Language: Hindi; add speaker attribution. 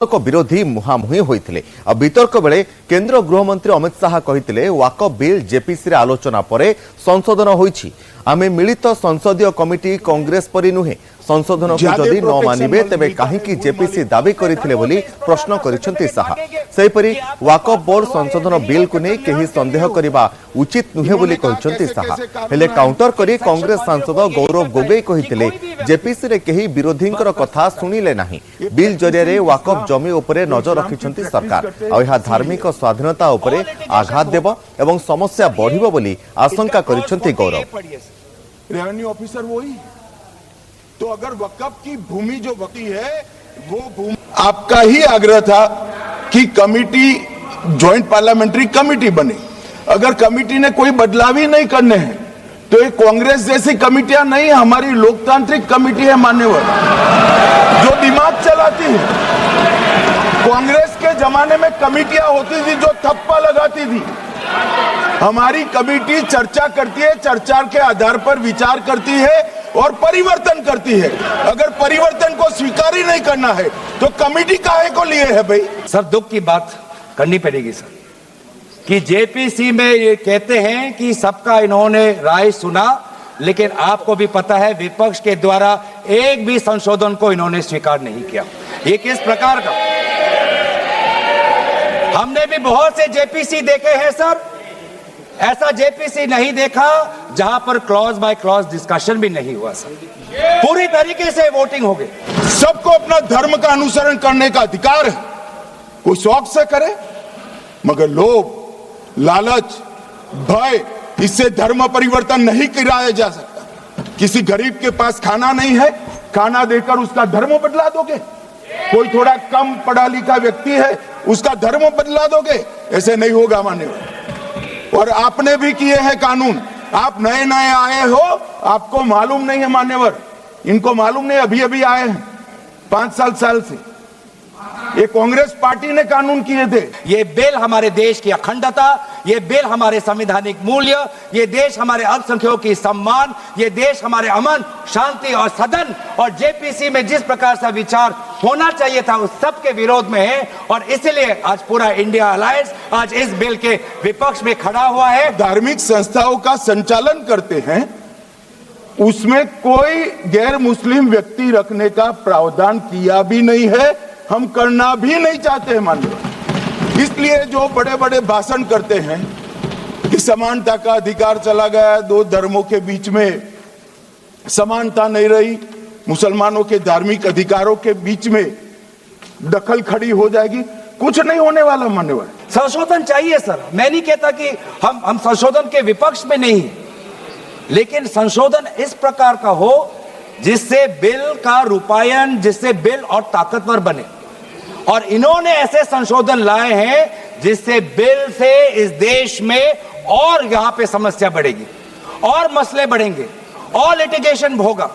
Speaker 1: विरोधी मुहांमुही होते वितर्क बेले केंद्र गृहमंत्री अमित शाह कहते वाकफ बिल जेपीसी आलोचना पर संशोधन होईछि। आमे मिलित संसदीय कमिटी कांग्रेस परि नुहे संशोधन को जदि न मानिबे तेबे काहेकि जेपीसी दाबी करथिले बोली प्रश्न करिसेंति शाह। सेहिपरि वाकफ बोर्ड संशोधन बिल को नहीं केही संदेह करिबा उचित नुहे बोली कहिसेंति शाह। हेले काउंटर करी कांग्रेस सांसद गौरव गोगोई कहिथिले जेपीसी रे केही विरोधींकर कथा सुनिले नाही। बिल जरिया वाकफ जमी उपरे नजर रखिसेंति सरकार आ यह धार्मिक स्वाधीनता उपरे आघात देव एवं समस्या बढ़िबो बोली आशंका करिसेंति गौरव।
Speaker 2: रेवेन्यू ऑफिसर वही तो अगर वक़्फ़ की भूमि जो बकी है वो भूमि आपका ही आग्रह था कि कमिटी जॉइंट पार्लियामेंट्री कमिटी बने। अगर कमिटी ने कोई बदलाव ही नहीं करने हैं तो ये कांग्रेस जैसी कमिटियां नहीं, हमारी लोकतांत्रिक कमिटी है मान्यवर जो दिमाग चलाती है। कांग्रेस के जमाने में कमिटियां होती थी जो थप्पा लगाती थी। हमारी कमिटी चर्चा करती है, चर्चा के आधार पर विचार करती है और परिवर्तन करती है। अगर परिवर्तन को स्वीकार ही नहीं करना है तो कमिटी काहे को लिए है भाई?
Speaker 3: सर दुख की बात करनी पड़ेगी सर कि जेपीसी में ये कहते हैं कि सबका इन्होंने राय सुना, लेकिन आपको भी पता है विपक्ष के द्वारा एक भी संशोधन को इन्होंने स्वीकार नहीं किया। ये किस प्रकार का, हमने भी बहुत से जेपीसी देखे हैं सर, ऐसा जेपीसी नहीं देखा जहां पर क्लॉज बाय क्लॉज डिस्कशन भी नहीं हुआ सर। पूरी तरीके से वोटिंग हो गई।
Speaker 2: सबको अपना धर्म का अनुसरण करने का अधिकार है, कोई शौक से करे, मगर लोभ, लालच, भय, इससे धर्म परिवर्तन नहीं कराया जा सकता। किसी गरीब के पास खाना नहीं है, खाना देकर उसका धर्म बदला दोगे? कोई थोड़ा कम पढ़ा लिखा व्यक्ति है, उसका धर्म बदला दोगे? ऐसे नहीं होगा मान्यवर। और आपने भी किए हैं कानून, आप नए नए आए हो, आपको मालूम नहीं है मान्यवर, इनको मालूम नहीं, अभी अभी आए हैं 5 साल से। ये कांग्रेस पार्टी ने कानून किए थे।
Speaker 3: ये बिल हमारे देश की अखंडता, ये बिल हमारे संवैधानिक मूल्य, ये देश हमारे अल्पसंख्यकों की सम्मान, ये देश हमारे अमन, शांति और सदन और जेपीसी में जिस प्रकार से विचार होना चाहिए था उस सब के विरोध में है। और इसलिए आज पूरा इंडिया अलायंस आज इस बिल के विपक्ष में खड़ा हुआ है।
Speaker 2: धार्मिक संस्थाओं का संचालन करते हैं, उसमें कोई गैर मुस्लिम व्यक्ति रखने का प्रावधान किया भी नहीं है, हम करना भी नहीं चाहते हैं माननीय। इसलिए जो बड़े बड़े भाषण करते हैं कि समानता का अधिकार चला गया, दो धर्मों के बीच में समानता नहीं रही, मुसलमानों के धार्मिक अधिकारों के बीच में दखल खड़ी हो जाएगी, कुछ नहीं होने वाला मान्यवर।
Speaker 3: संशोधन चाहिए सर, मैं नहीं कहता कि हम संशोधन के विपक्ष में नहीं, लेकिन संशोधन इस प्रकार का हो जिससे बिल का रूपायन, जिससे बिल और ताकतवर बने। और इन्होंने ऐसे संशोधन लाए हैं जिससे बिल से इस देश में और यहां पे समस्या बढ़ेगी और मसले बढ़ेंगे और लिटिगेशन होगा।